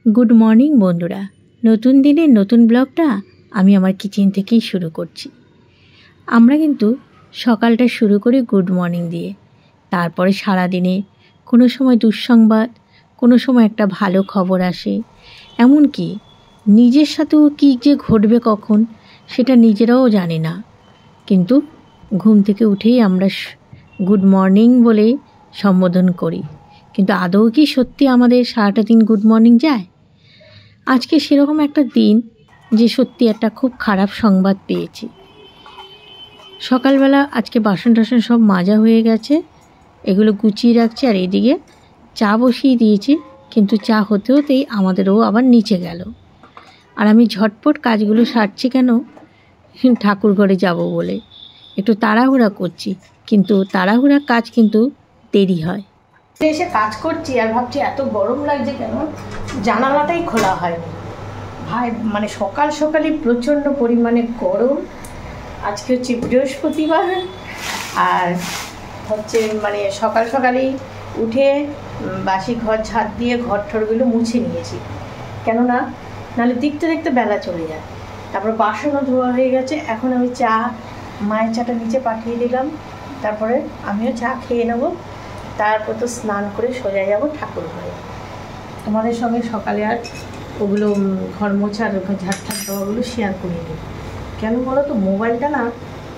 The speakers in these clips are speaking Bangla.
গুড মর্নিং বন্ধুরা, নতুন দিনের নতুন ব্লগটা আমি আমার কিচেন থেকেই শুরু করছি। আমরা কিন্তু সকালটা শুরু করি গুড মর্নিং দিয়ে, তারপরে সারাদিনে কোনো সময় দুঃসংবাদ, কোনো সময় একটা ভালো খবর আসে, এমনকি নিজের সাথেও কী যে ঘটবে কখন সেটা নিজেরাও জানি না, কিন্তু ঘুম থেকে উঠেই আমরা গুড মর্নিং বলেই সম্বোধন করি। কিন্তু আদৌ কি সত্যি আমাদের সারাটা দিন গুড মর্নিং যায়? আজকে সেরকম একটা দিন যে সত্যি একটা খুব খারাপ সংবাদ পেয়েছি। সকালবেলা আজকে বাসন টাসন সব মাজা হয়ে গেছে, এগুলো গুছিয়ে রাখছি, আর এদিকে চা বসিয়ে দিয়েছি, কিন্তু চা হতে হতেই আমাদেরও আবার নিচে গেল। আর আমি ঝটপট কাজগুলো সারছি, কেন ঠাকুর ঘরে যাব বলে একটু তাড়াহুড়া করছি, কিন্তু তাড়াহুড়া কাজ কিন্তু দেরি হয়। এসে কাজ করছি আর ভাবছি এত গরম লাগছে কেন, জানালাটাই খোলা হয়নি ভাই। মানে সকাল সকালই প্রচণ্ড পরিমাণে গরম। আজকে হচ্ছে বৃহস্পতিবার, আর হচ্ছে মানে সকাল সকালই উঠে বাসি ঘর ঝাড় দিয়ে ঘর ঠরগুলো মুছে নিয়েছি, কেননা নাহলে দেখতে দেখতে বেলা চলে যায়। তারপর বাসনও ধোয়া হয়ে গেছে। এখন আমি চা, মায়ের চাটা নিচে পাঠিয়ে দিলাম, তারপরে আমিও চা খেয়ে নেবো, তারপর তো স্নান করে সোজা যাব ঠাকুর ঘরে। তোমাদের সঙ্গে সকালে আর ওগুলো ঘর মোছার ঝাড় দেওয়াগুলো শেয়ার করে নিই। কেন বলো তো, মোবাইলটা না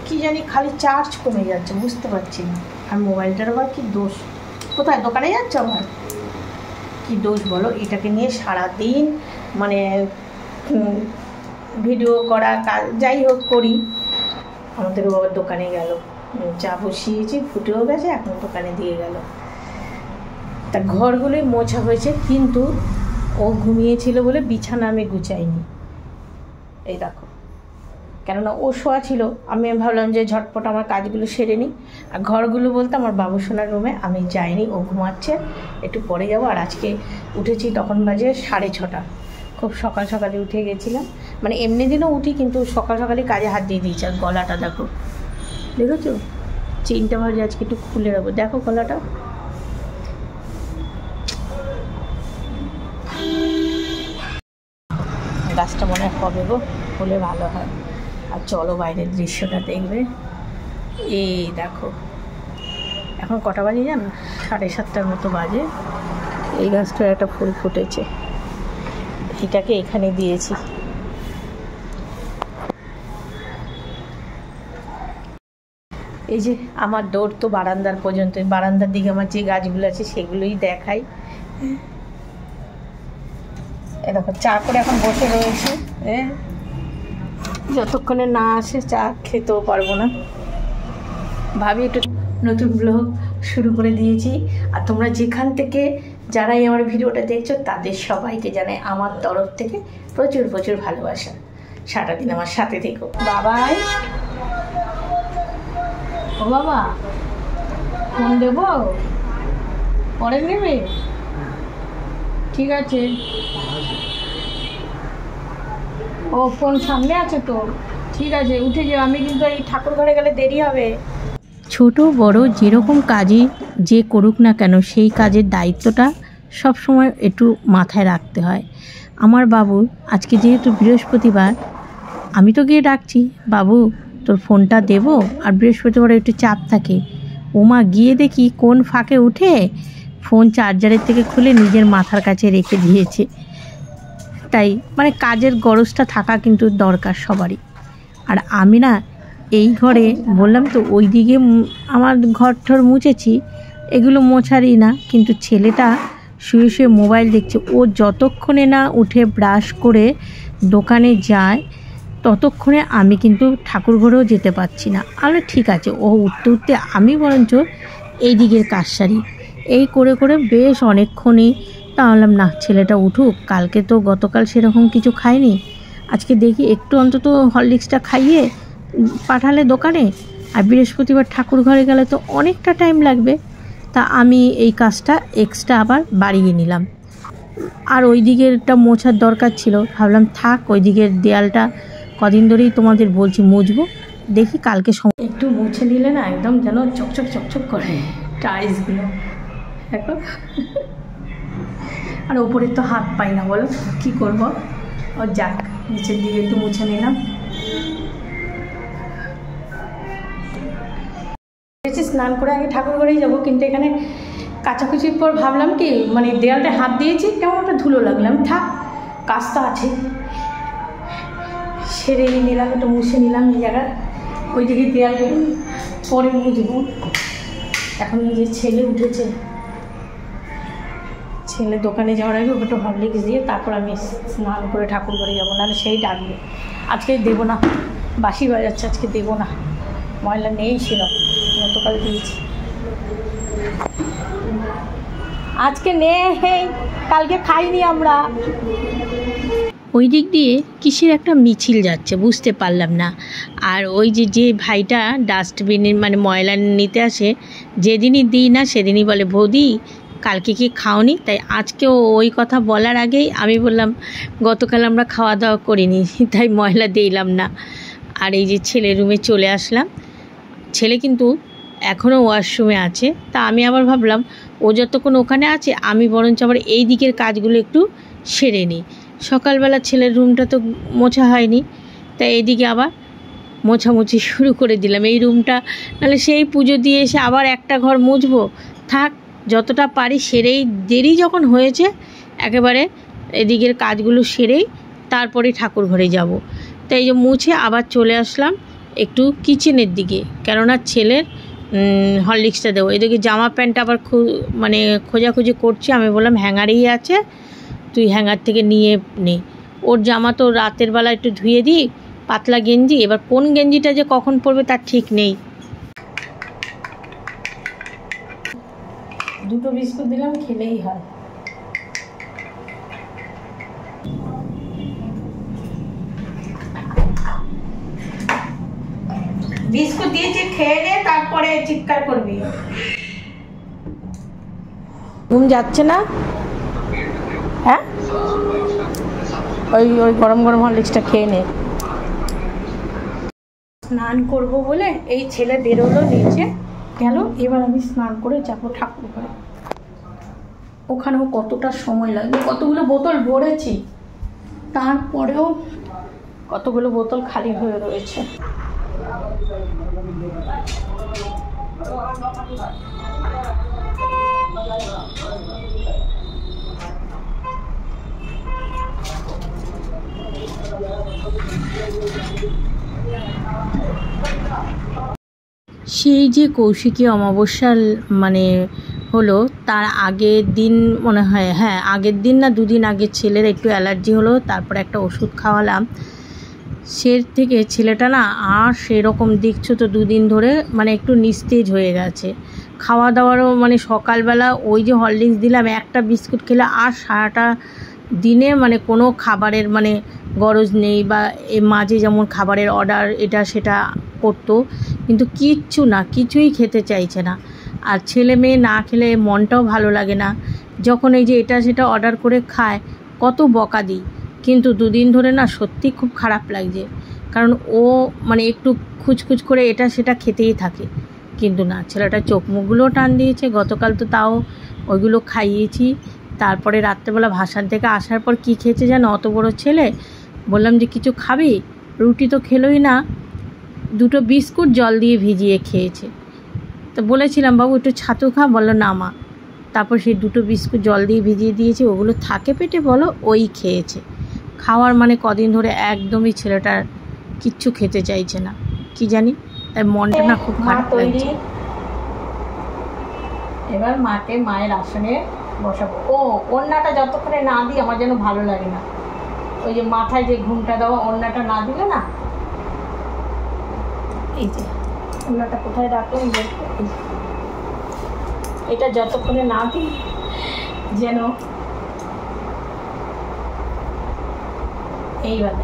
কি জানি খালি চার্জ কমে যাচ্ছে, বুঝতে পারছি না। আর মোবাইলটার আবার কি দোষ, কোথায় দোকানে যাচ্ছ আমার, কি দোষ বলো? এটাকে নিয়ে সারাদিন মানে ভিডিও করা কাজ যাই হোক করি, আমাদেরও আবার দোকানে গেল। চা বসিয়েছি, ফুটেও গেছে, এখন দোকানে দিয়ে গেল। তা ঘরগুলোই মোছা হয়েছে, কিন্তু ও ঘুমিয়েছিল বলে বিছানা আমি গুছাইনি। এই দেখো, কেননা ও শোয়া ছিল, আমি ভাবলাম যে ঝটপট আমার কাজগুলো সেরে নিই। আর ঘরগুলো বলতে আমার বাবু সোনার রুমে আমি যাইনি, ও ঘুমাচ্ছে, একটু পরে যাব। আর আজকে উঠেছি তখন বাজে 6:30, খুব সকাল সকালে উঠে গেছিলাম। মানে এমনি দিনও উঠি, কিন্তু সকাল সকালে কাজে হাত দিয়ে দিয়েছি। আর গলাটা দেখো, দেখেছো চেনটা ভাবছি আজকে একটু খুলে রাখবো, দেখো গলাটা। গাছটা মনে হয় হবে গো, হলে ভালো হয়। আর চলো বাইরের দৃশ্যটা দেখবে। এই দেখো, এখন কটা বাজে জানো? 7:30 মতো বাজে। এই গাছটার একটা ফুল ফুটেছে, এটাকে এখানে দিয়েছি। এই যে আমার দৌড় তো বারান্দার পর্যন্ত, বারান্দার দিকে আমার যে গাছগুলো আছে সেগুলোই দেখাই। এ দেখো, চা করে এখন বসে রয়েছে, যতক্ষণে না আসে চা খেতেও পারবো না। ভাবি একটু নতুন ব্লগ শুরু করে দিয়েছি। আর তোমরা যেখান থেকে যারাই আমার ভিডিওটা দেখছো তাদের সবাইকে জানাই আমার তরফ থেকে প্রচুর প্রচুর ভালোবাসা। সারাদিন আমার সাথে থেকো। বাবাই, ও বাবা, ফোন দেবো? পরে নেবে? ঠিক আছে। ও ফোন সামনে আছে তো, ঠিক আছে, উঠে যাও। আমি কিন্তু এই ঠাকুর ঘরে গেলে দেরি হবে। ছোট বড় যেরকম কাজই যে করুক না কেন, সেই কাজের দায়িত্বটা সব সময় একটু মাথায় রাখতে হয়। আমার বাবু আজকে যেহেতু বৃহস্পতিবার, আমি তো গিয়ে ডাকছি, বাবু তোর ফোনটা দেবো। আর বৃহস্পতিবার একটু চাপ থাকে। ওমা, গিয়ে দেখি কোন ফাঁকে উঠে ফোন চার্জারের থেকে খুলে নিজের মাথার কাছে রেখে দিয়েছে। তাই মানে কাজের গরজটা থাকা কিন্তু দরকার সবারই। আর আমি না এই ঘরে বললাম তো, ওই দিকে আমার ঘর ঠর মুছেছি, এগুলো মোছারই না, কিন্তু ছেলেটা শুয়ে শুয়ে মোবাইল দেখছে। ও যতক্ষণে না উঠে ব্রাশ করে দোকানে যায় ততক্ষণে আমি কিন্তু ঠাকুর ঘরেও যেতে পারছি না। আমি ঠিক আছে, ও উঠতে উঠতে আমি বরঞ্চ এই দিকের কাজ সারি। এই করে করে বেশ অনেকক্ষণই তাহলাম না, ছেলেটা উঠুক। কালকে তো গতকাল সেরকম কিছু খায়নি, আজকে দেখি একটু অন্তত হরলিক্সটা খাইয়ে পাঠালে দোকানে। আর বৃহস্পতিবার ঠাকুর ঘরে গেলে তো অনেকটা টাইম লাগবে, তা আমি এই কাজটা এক্সট্রা আবার বাড়িয়ে নিলাম। আর ওই দিকেরটা মোছার দরকার ছিল, ভাবলাম থাক, ওই দিকের দেয়ালটা কদিন ধরেই তোমাদের বলছি মুছবো, দেখি কালকে একটু মুছে নিলে না একদম যেন চকচক চকচক করে টাইলসগুলো। দেখো আর ওপরের তো হাত পাই না, বলো কী করবো। ও যাক, নিচের দিকে একটু মুছে নিলাম। স্নান করে আগে ঠাকুর ঘরেই যাবো, কিন্তু এখানে কাচাকুচির পর ভাবলাম কি মানে দেয়ালটা হাত দিয়েছি, কেমন একটা ধুলো লাগলাম, থাক কাজ তো আছে, সেরে নিলাম, একটু মুছে নিলাম এই জায়গা। ওই দিকে দেয়াল পরে মুছবো। এখন এই যে ছেলে উঠেছে, ছেলে দোকানে যাওয়ার আগে ওকে একটু হরলিক্স দিয়ে তারপর আমি স্নান করে ঠাকুর ঘরে যাবো, নাহলে সেই ডাকবে। আজকে দেবো না, বাসি বাজাচ্ছে, আজকে দেবো না, ময়লা নেই ছিল, গতকাল দিয়েছি, আজকে নেই, কালকে খাইনি আমরা। ওই দিক দিয়ে কিসের একটা মিছিল যাচ্ছে বুঝতে পারলাম না। আর ওই যে ভাইটা ডাস্টবিনের মানে ময়লা নিতে আসে, যেদিনই দিই না সেদিনই বলে বৌদি কালকে কি খাওনি, তাই আজকেও ওই কথা বলার আগেই আমি বললাম গতকাল আমরা খাওয়া দাওয়া করিনি, তাই ময়লা দিলাম না। আর এই যে ছেলের রুমে চলে আসলাম, ছেলে কিন্তু এখনও ওয়াশরুমে আছে। তা আমি আবার ভাবলাম ও যতক্ষণ ওখানে আছে আমি বরঞ্চ আবার এই দিকের কাজগুলো একটু সেরে নিই। সকালবেলা ছেলের রুমটা তো মোছা হয়নি, তাই এইদিকে আবার মোছামুছি শুরু করে দিলাম এই রুমটা, নাহলে সেই পুজো দিয়ে এসে আবার একটা ঘর মুছবো, থাক যতটা পারি সেরেই, দেরি যখন হয়েছে একেবারে এদিকের কাজগুলো সেরেই তারপরে ঠাকুর ঘরে যাব। তাই যে মুছে আবার চলে আসলাম একটু কিচেনের দিকে, কেননা ছেলের হরলিক্সটা দেবো। এদিকে জামা প্যান্ট আবার মানে খোঁজাখুঁজি করছি, আমি বললাম হ্যাঙ্গারেই আছে, তুই হ্যাঙ্গার থেকে নিয়ে নে। ওর জামা তো রাতের বেলা একটু ধুয়ে দিই, পাতলা গেঞ্জি, এবার কোন গেঞ্জিটা যে কখন পরবে তার ঠিক নেই। দুটো বিস্কুট দিলাম, খেলেই হয়। বিস্কুট দিয়েছি, খেয়ে নে, তারপরে চিৎকার করবি। ঘুম যাচ্ছে না? হ্যাঁ, ওই গরম গরম হরলিক্সটা খেয়ে নে। স্নান করব বলে এই ছেলে বেরোলো, নিচে গেল, এবার আমি স্নান করে যাবো ঠাকুর ঘরে। ওখানেও কতটা সময় লাগবে, কতগুলো বোতল ভরেছি, তারপরেও কতগুলো বোতল খালি হয়ে রয়েছে। সেই যে কৌশিকী অমাবস্যা মানে হলো, তার আগের দিন মনে হয়, হ্যাঁ আগের দিন না দুদিন আগে ছেলের একটু অ্যালার্জি হলো, তারপরে একটা ওষুধ খাওয়ালাম, সে থেকে ছেলেটা না আর সেরকম দেখছো তো দুদিন ধরে মানে একটু নিস্তেজ হয়ে গেছে। খাওয়া দাওয়ারও মানে সকালবেলা ওই যে হরলিক্স দিলাম, একটা বিস্কুট খেলে আর সারাটা দিনে মানে কোনো খাবারের মানে গরজ নেই, বা এ মাঝে যেমন খাবারের অর্ডার এটা সেটা করতো, কিন্তু কিচ্ছু না, কিছুই খেতে চাইছে না। আর ছেলে মেয়ে না খেলে মনটাও ভালো লাগে না, যখন এই যে এটা সেটা অর্ডার করে খায় কত বকা দিই, কিন্তু দুদিন ধরে না সত্যি খুব খারাপ লাগছে, কারণ ও মানে একটু খুচখুচ করে এটা সেটা খেতেই থাকে, কিন্তু না ছেলেটা চোখ মুখগুলোও টান দিয়েছে। গতকাল তো তাও ওইগুলো খাইয়েছি। তারপরে রাত্রেবেলা ভাসান থেকে আসার পর কি খেয়েছে যেন অত বড় ছেলে, বললাম যে কিছু খাবি, রুটি তো খেলোই না, দুটো বিস্কুট জল দিয়ে ভিজিয়ে খেয়েছে। তো বলেছিলাম বাবু একটু ছাতু খা, বললো না মা, তারপর সেই দুটো বিস্কুট জল দিয়ে ভিজিয়ে দিয়েছে, ওগুলো থাকে পেটে বলো, ওই খেয়েছে। খাওয়ার মানে কদিন ধরে একদমই ছেলেটার কিচ্ছু খেতে চাইছে না, কি জানি, তাই মনটা না খুব খারাপ লাগছে। এবার মাকে মায়ের আসনে বসাবো। ও ওড়নাটা যতক্ষণে না দিই আমার যেন ভালো লাগে না, ওই যে মাথায় যে ঘুমটা দেওয়া ওড়নাটা না দিলে না, এই যে ওড়নাটা কোথায় রাখলাম, এটা যতক্ষণে না দিই যেন এইবার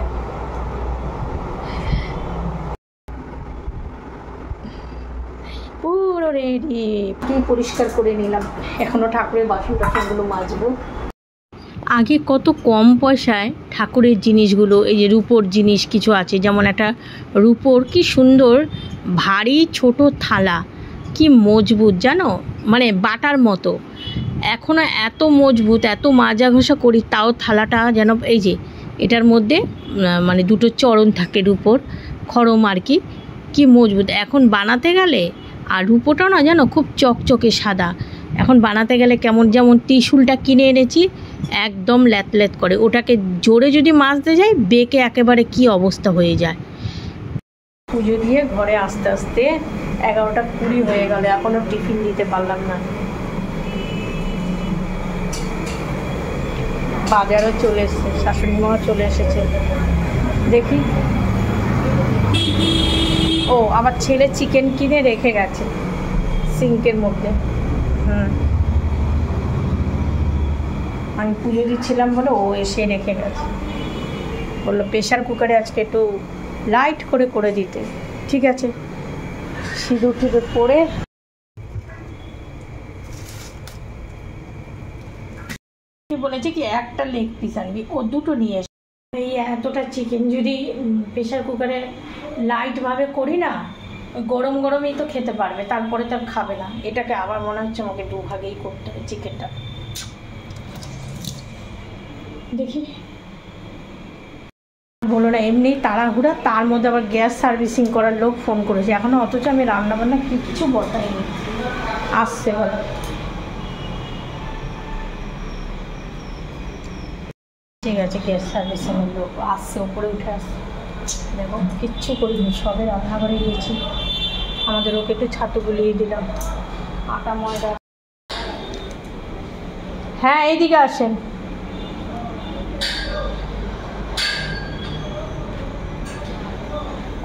পুরো রেডি, পরিষ্কার করে নিলাম, এখনো ঠাকুরের বাসন টাসনগুলো মাজবো। আগে কত কম পয়সায় ঠাকুরের জিনিসগুলো, এই যে রূপোর জিনিস কিছু আছে, যেমন একটা রূপোর কি সুন্দর ভারী ছোট থালা, কি মজবুত জানো, মানে বাটার মতো, এখনও এত মজবুত, এত মাজা ঘষা করি তাও থালাটা যেন এই যে এটার মধ্যে মানে দুটো চরণ থাকে রুপোর খড়ম আর কি, কি মজবুত। এখন বানাতে গেলে আর রুপোটাও না যেন খুব চকচকে সাদা, এখন বানাতে গেলে কেমন, যেমন ত্রিশূলটা কিনে এনেছি একদম ল্যাত করে, ওটাকে জোরে যদি মাজতে যাই বেঁকে একেবারে কি অবস্থা হয়ে যায়। পুজো দিয়ে ঘরে আস্তে আস্তে 11টা 20 হয়ে গেল, এখনও টিফিন দিতে পারলাম না। বাজারও চলে এসেছে, শাশুড়ি মাও চলে এসেছে। দেখি, ও আমার ছেলে চিকেন কিনে রেখে গেছে সিঙ্কের মধ্যে। আমি পুজো দিচ্ছিলাম বলে ও এসে রেখে গেছে, বললো প্রেশার কুকারে আজকে একটু লাইট করে দিতে। ঠিক আছে, সিঁদুর টিঁদুর পরে বলেছে কি একটা লেগ পিস আনবি, ও দুটো নিয়ে এসে। এই এতটা চিকেন যদি প্রেশার কুকারে লাইটভাবে করি না, গরম গরমই তো খেতে পারবে, তারপরে তো খাবে না। এটাকে আবার মনে হচ্ছে আমাকে 2 ভাগেই করতে হবে চিকেনটা। দেখি, বলো না এমনি তাড়াহুড়া, তার মধ্যে আবার গ্যাস সার্ভিসিং করার লোক ফোন করেছে এখনও, অথচ আমি রান্নাবান্না কিচ্ছু বসাইনি। আসছে বলো, ঠিক আছে, গ্যাস সার্ভিসিংয়ের লোক আসছে, ওপরে উঠে আসছে। দেখো কিচ্ছু করিনি, সবে রান্নাঘরে গিয়েছি। আমাদের ওকে একটু ছাতু গুলিয়ে দিলাম, আটা ময়দা। হ্যাঁ এইদিকে আসেন।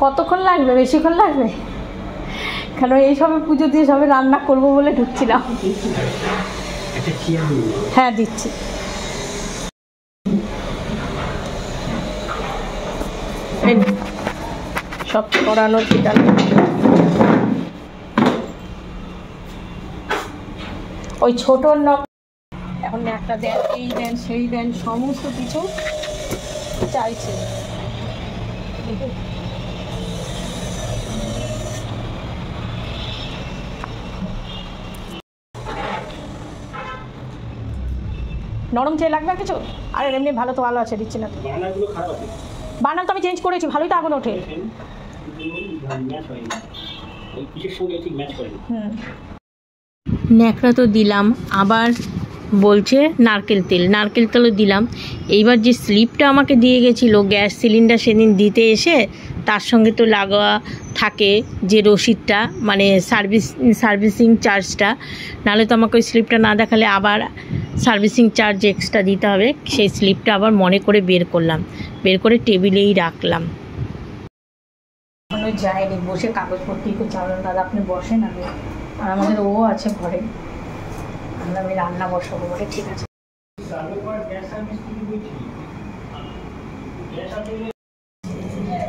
কতক্ষণ লাগবে? বেশিক্ষণ লাগবে? কেন এই সবে পুজো দিয়ে সবে রান্না করব বলে ঢুকছিলাম। হ্যাঁ দিচ্ছি। সব করানো ঠিক আছে। ওই ছোটোর এখন একটা দেন, এই দেন, সেই দেন, সমস্ত কিছু চাইছে। নরম চেয়ে লাগবে কিছু? আর এমনি ভালো তো ভালো আছে, দিচ্ছি না তো। বানাল তো আমি চেঞ্জ করেছি, ভালোই তো আগুন ওঠে। ন্যাকড়া তো দিলাম, আবার বলছে নারকেল তেলও দিলাম। এইবার যে স্লিপটা আমাকে দিয়ে গেছিলো গ্যাস সিলিন্ডার সেদিন দিতে এসে, তার সঙ্গে তো লাগা থাকে যে রসিদটা, মানে সার্ভিসিং চার্জটা, নাহলে তো আমাকে ওই স্লিপটা না দেখালে আবার সার্ভিসিং চার্জ এক্সট্রা দিতে হবে। সেই স্লিপটা আবার মনে করে বের করলাম, বের করে টেবিলেই রাখলাম। এখনো যায়নি, বসে কাগজপত্রই করছে। দাদা আপনি বসেন, আমি আর আমাদের ও আছে ঘরে, আমি রান্না বসাবো বলে। ঠিক আছে।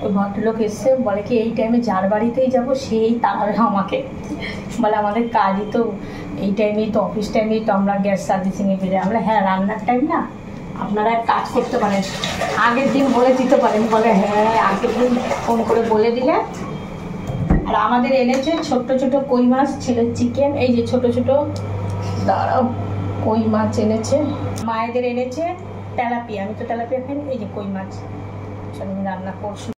ওই ভদ্রলোক এসছে, বলে কি এই টাইমে যার বাড়িতেই যাবো সেই তাড়াবে আমাকে, বলে আমাদের কাজই তো এই টাইমেই তো, অফিস টাইমেই তো আমরা গ্যাস সার্ভিসিংয়ে বেরোই। আমরা হ্যাঁ রান্নার টাইম না, আপনারা কাজ করতে পারেন, আগের দিন বলে দিতে পারেন। বলে হ্যাঁ আগের দিন ফোন করে বলে দিলে। আর আমাদের এনেছে ছোট্ট ছোট কই মাছ, ছেলের চিকেন, এই যে ছোট ছোট দাঁড়াও কই মাছ এনেছে, মায়েদের এনেছে তেলাপিয়া, আমি তো তেলাপিয়া খাই, এই যে কই মাছ আমি রান্না করছি।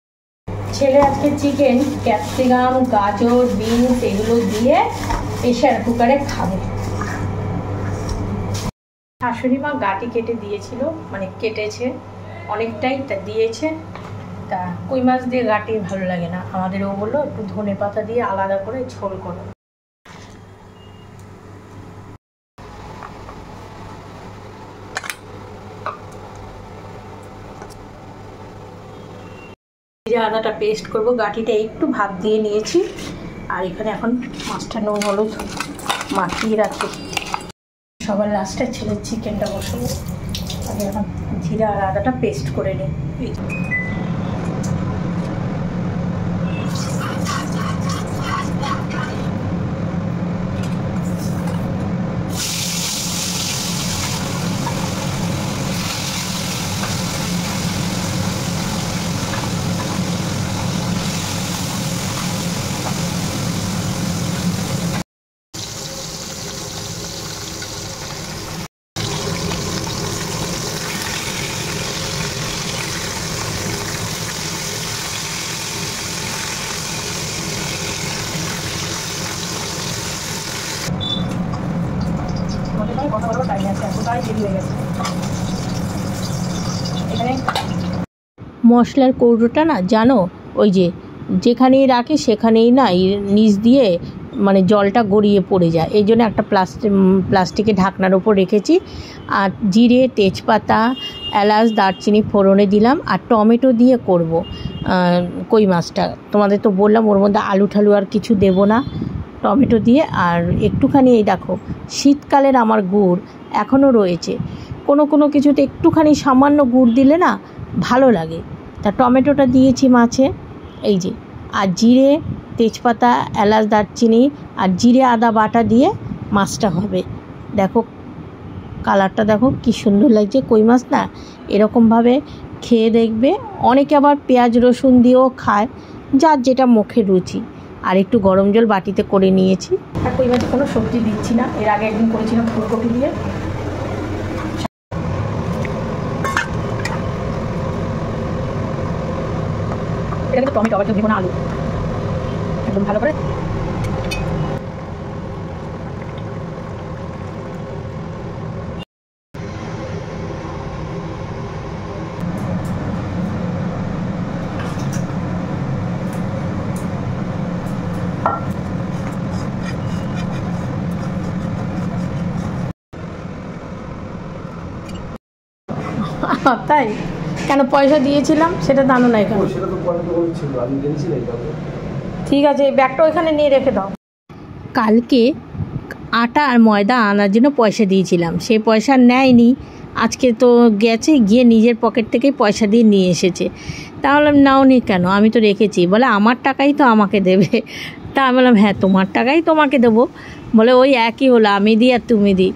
ছেলে আজকে চিকেন, ক্যাপসিকাম, গাজর, বিনস এগুলো দিয়ে প্রেশার কুকারে খাবে। শাশুড়ি মা গাটি কেটে দিয়েছিল, মানে কেটেছে অনেকটাই, তা দিয়েছে। তা কই মাছ দিয়ে গাটি ভালো লাগে না আমাদের, ও বললো একটু ধনে পাতা দিয়ে আলাদা করে ঝোল করো। জিরে আদাটা পেস্ট করব, গাটিটা একটু ভাত দিয়ে নিয়েছি, আর এখানে এখন মাছটা নুন হলুদ মাখিয়ে রাখি। সবার লাস্টে ছেলের চিকেনটা বসাবো, আগে এখন জিরে আর আদাটা পেস্ট করে নিই। মশলার কৌটোটা না জানো, ওই যেখানেই রাখে সেখানেই না নিচ দিয়ে মানে জলটা গড়িয়ে পড়ে যায়, এই জন্য একটা প্লাস্টিকের ঢাকনার ওপর রেখেছি। আর জিরে, তেজপাতা, এলাচ, দারচিনি ফোড়নে দিলাম। আর টমেটো দিয়ে করব কই মাছটা। তোমাদের তো বললাম ওর মধ্যে আলু ঠালু আর কিছু দেব না, টমেটো দিয়ে। আর একটুখানি এই দেখো শীতকালের আমার গুড় এখনও রয়েছে, কোনো কিছুতে একটুখানি সামান্য গুড় দিলে না ভালো লাগে। তা টমেটোটা দিয়েছি মাছে, এই যে। আর জিরে, তেজপাতা, এলাচ, দারচিনি আর জিরে আদা বাটা দিয়ে মাছটা হবে। দেখো কালারটা দেখো কি সুন্দর লাগছে। কই মাছ না এরকমভাবে খেয়ে দেখবে। অনেকে আবার পেঁয়াজ রসুন দিয়েও খায়, যার যেটা মুখে রুচি। আর একটু গরম জল বাটিতে করে নিয়েছি। আর কই মাছে কোনো সবজি দিচ্ছি না, এর আগে একদিন করেছিলাম ফুলকপি দিয়ে। এটা কিন্তু টমেটো, আবার কেউ দেবো না আলু, একদম ভালো করে। তাই কেন পয়সা দিয়েছিলাম সেটা জানো না এখানে? ঠিক আছে, এই ব্যাগটা ওইখানে নিয়ে রেখে দাও। কালকে আটা আর ময়দা আনার জন্য পয়সা দিয়েছিলাম, সে পয়সা নেয়নি। আজকে তো গেছে, গিয়ে নিজের পকেট থেকেই পয়সা দিয়ে নিয়ে এসেছে। তাহলে নাও নি কেন, আমি তো রেখেছি। বলে আমার টাকাই তো আমাকে দেবে। তা আমি বললাম হ্যাঁ তোমার টাকাই তোমাকে দেবো। বলে ওই একই হলো, আমি দিই আর তুমি দিই।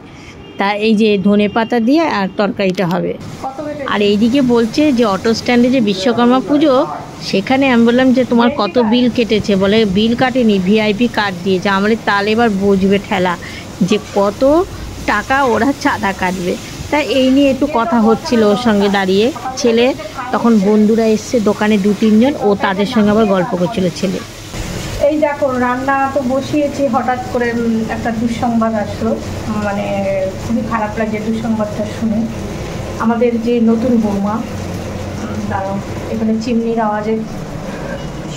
তা এই যে ধনে পাতা দিয়ে আর তরকারিটা হবে। আর এইদিকে বলছে যে অটো স্ট্যান্ডে যে বিশ্বকর্মা পুজো, সেখানে আমি বললাম যে তোমার কত বিল কেটেছে? বলে বিল কাটেনি, ভিআইপি কার্ড দিয়েছে। আমাদের তাহলে এবার বুঝবে ঠেলা যে কত টাকা ওরা চাঁদা কাটবে। তাই এই নিয়ে একটু কথা হচ্ছিল ওর সঙ্গে দাঁড়িয়ে। ছেলে তখন বন্ধুরা এসছে দোকানে 2-3 জন, ও তাদের সঙ্গে আবার গল্প করছিল ছেলে। এই দেখো রান্না তো বসিয়েছি, হঠাৎ করে একটা দুঃসংবাদ আসলো। মানে খুবই খারাপ লাগে দুঃসংবাদটা শুনে। আমাদের যে নতুন বৌমা, দাঁড়াও এখানে চিমনির আওয়াজে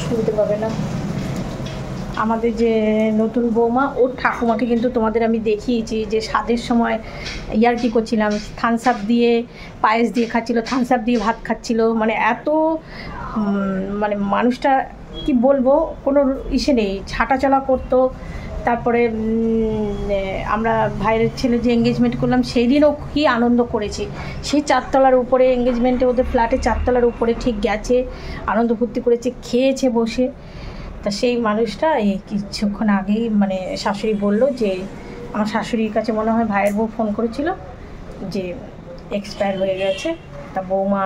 শুনতে পাবে না। আমাদের যে নতুন বৌমা, ওর ঠাকুমাকে কিন্তু তোমাদের আমি দেখিয়েছি যে স্বাদের সময় ইয়ার্কি করছিলাম, থামস আপ দিয়ে পায়েস দিয়ে খাচ্ছিলো, থামস আপ দিয়ে ভাত খাচ্ছিলো। মানে এত মানে মানুষটা কি বলবো, কোনো ইসে নেই, হাঁটাচলা করতো। তারপরে আমরা ভাইয়ের ছেলে যে এঙ্গেজমেন্ট করলাম সেই দিনও কী আনন্দ করেছি। সেই 4 তলার উপরে এঙ্গেজমেন্টে, ওদের ফ্ল্যাটে 4 তলার উপরে ঠিক গেছে, আনন্দ ফুর্তি করেছে, খেয়েছে বসে। তা সেই মানুষটা এই কিছুক্ষণ আগেই মানে শাশুড়ি বলল যে, আমার শাশুড়ির কাছে মনে হয় ভাইয়ের বউ ফোন করেছিল যে এক্সপায়ার হয়ে গেছে। তা বৌমা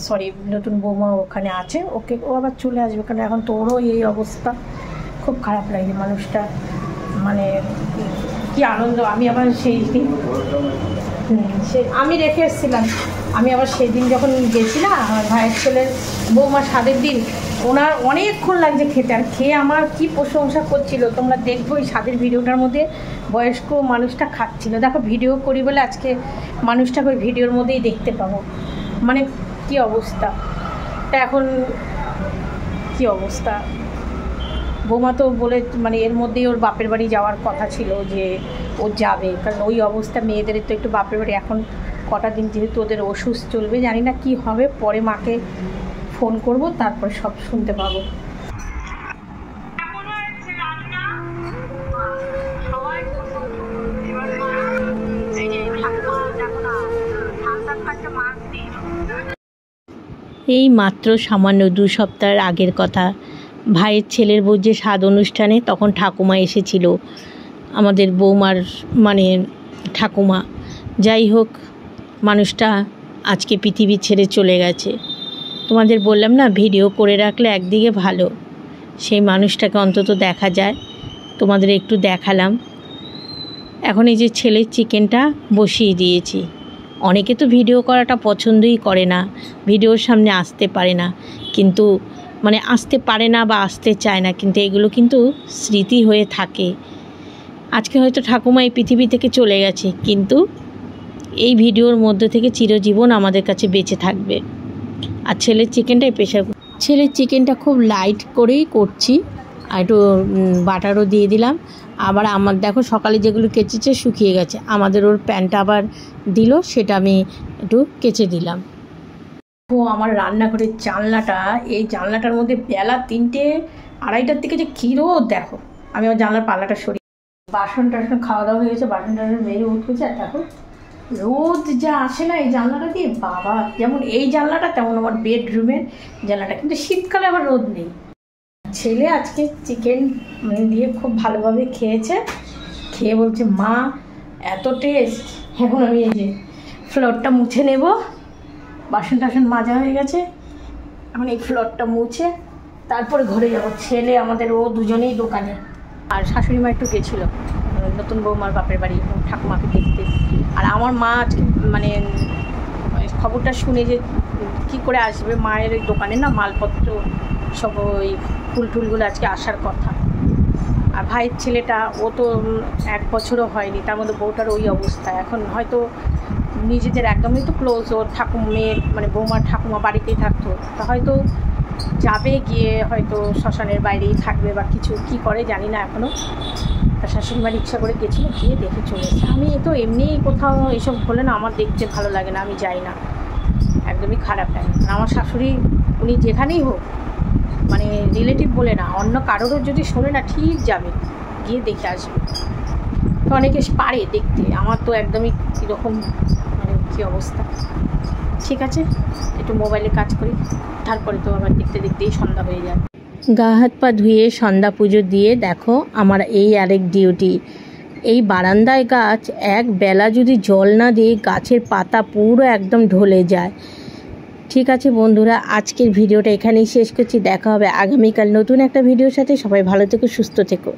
সরি নতুন বৌমা ওখানে আছে, ওকে ও আবার চলে আসবে, কারণ এখন তো ওরও এই অবস্থা। খুব খারাপ লাগে মানুষটা, মানে কি আনন্দ। আমি আবার সেই দিন আমি রেখে এসেছিলাম, আমি আবার সেদিন যখন গেছিলাম আমার ভাইয়ের ছেলের বৌমা স্বাদের দিন, ওনার অনেকক্ষণ লাগছে খেতে। আর খেয়ে আমার কি প্রশংসা করছিল, তোমরা দেখবো এই স্বাদের ভিডিওটার মধ্যে। বয়স্ক মানুষটা খাচ্ছিল, দেখো ভিডিও করি বলে আজকে মানুষটাকে ওই ভিডিওর মধ্যেই দেখতে পাবো। মানে কি অবস্থা, তা এখন কি অবস্থা। বৌমা তো বলে মানে এর মধ্যেই ওর বাপের বাড়ি যাওয়ার কথা ছিল যে ও যাবে, কারণ ওই অবস্থা মেয়েদের তো একটু বাপের বাড়ি এখন কটা দিন, যেহেতু ওদের ওষুধ চলবে, জানি না কি হবে। পরে মাকে ফোন করব, তারপর সব শুনতে পাবো। এই মাত্র সামান্য 2 সপ্তাহের আগের কথা, ভাইয়ের ছেলের বউ যে স্বাদ অনুষ্ঠানে, তখন ঠাকুমা এসেছিল, আমাদের বৌমার মানে ঠাকুমা। যাই হোক, মানুষটা আজকে পৃথিবী ছেড়ে চলে গেছে। তোমাদের বললাম না ভিডিও করে রাখলে একদিকে ভালো, সেই মানুষটাকে অন্তত দেখা যায়। তোমাদের একটু দেখালাম। এখন এই যে ছেলের চিকেনটা বসিয়ে দিয়েছি। অনেকে তো ভিডিও করাটা পছন্দই করে না, ভিডিওর সামনে আসতে পারে না, কিন্তু মানে আসতে পারে না বা আসতে চায় না, কিন্তু এগুলো কিন্তু স্মৃতি হয়ে থাকে। আজকে হয়তো ঠাকুমা এই পৃথিবী থেকে চলে গেছে, কিন্তু এই ভিডিওর মধ্যে থেকে চিরজীবন আমাদের কাছে বেঁচে থাকবে। আর ছেলের চিকেনটা খুব লাইট করেই করছি, আর একটু বাটারও দিয়ে দিলাম। আবার আমার দেখো সকালে যেগুলো কেচেছে শুকিয়ে গেছে, আমাদের ওর প্যান্টটা আবার দিল, সেটা আমি একটু কেচে দিলাম। ও আমার রান্নাঘরের জানলাটা, এই জানলাটার মধ্যে বেলা 3টে 2:30টার দিকে যে কী রোদ দেখো। আমি আমার জানলার পাল্লাটা সরিয়ে বাসন টাসন খাওয়া দাওয়া হয়ে গেছে, বাসন টাসন মেরে উঠেছে। আর দেখো রোদ যা আসে না এই জানলাটা দিয়ে, বাবা, যেমন এই জানলাটা তেমন আমার বেডরুমের জানলাটা, কিন্তু শীতকালে আবার রোদ নেই। ছেলে আজকে চিকেন দিয়ে খুব ভালোভাবে খেয়েছে, খেয়ে বলছে মা এত টেস্ট। এখন আমি এই যে ফ্লোরটা মুছে নেব, বাসন টাসন মাজা হয়ে গেছে, এখন এই ফ্লোরটা মুছে তারপরে ঘরে যাব। ছেলে আমাদের ও দুজনেই দোকানে, আর শাশুড়ি মা একটু গেছিলো নতুন বৌমার বাপের বাড়ি ঠাকুমাকে দেখতে। আর আমার মা আজকে মানে খবরটা শুনে যে কি করে আসবে, মায়ের ওই দোকানে না মালপত্র সব ওই ফুল টুলগুলো আজকে আসার কথা। আর ভাইয়ের ছেলেটা ও তো 1 বছরও হয়নি, তার মধ্যে বউটার ওই অবস্থা। এখন হয়তো নিজেদের একদমই তো ক্লোজ, ওর মেয়ের মানে বৌমার ঠাকুমা বাড়িতেই থাকতো, তা হয়তো যাবে, গিয়ে হয়তো শ্মশানের বাইরেই থাকবে বা কিছু, কি করে জানি না এখনও। তার শাশুড়ি মা রিক্সা করে গেছিলো, গিয়ে দেখে চলে এসেছে। আমি তো এমনিই কোথাও এসব হলে না আমার দেখতে ভালো লাগে না, আমি যাই না, একদমই খারাপ লাগে। আমার শাশুড়ি উনি যেখানেই হোক, মানে রিলেটিভ বলে না, অন্য কারোরও যদি শোনে না ঠিক যাবে, গিয়ে দেখে আসবে। তো অনেকে পারে দেখতে, আমার তো একদমই কীরকম মানে কী অবস্থা। ঠিক আছে, একটু মোবাইলে কাজ করি, তারপরে তো আবার দেখতে দেখতেই সন্ধ্যা হয়ে যায়। গা হাত পা ধুয়ে সন্ধ্যা পুজো দিয়ে দেখো আমার এই আরেক ডিউটি। এই বারান্দায় গাছ, এক বেলা যদি জল না দিই গাছের পাতা পুরো একদম ঢলে যায়। ঠিক আছে বন্ধুরা, আজকের ভিডিওটা এখানেই শেষ করছি। দেখা হবে আগামীকাল নতুন একটা ভিডিওর সাথে। সবাই ভালো থেকো, সুস্থ থেকো।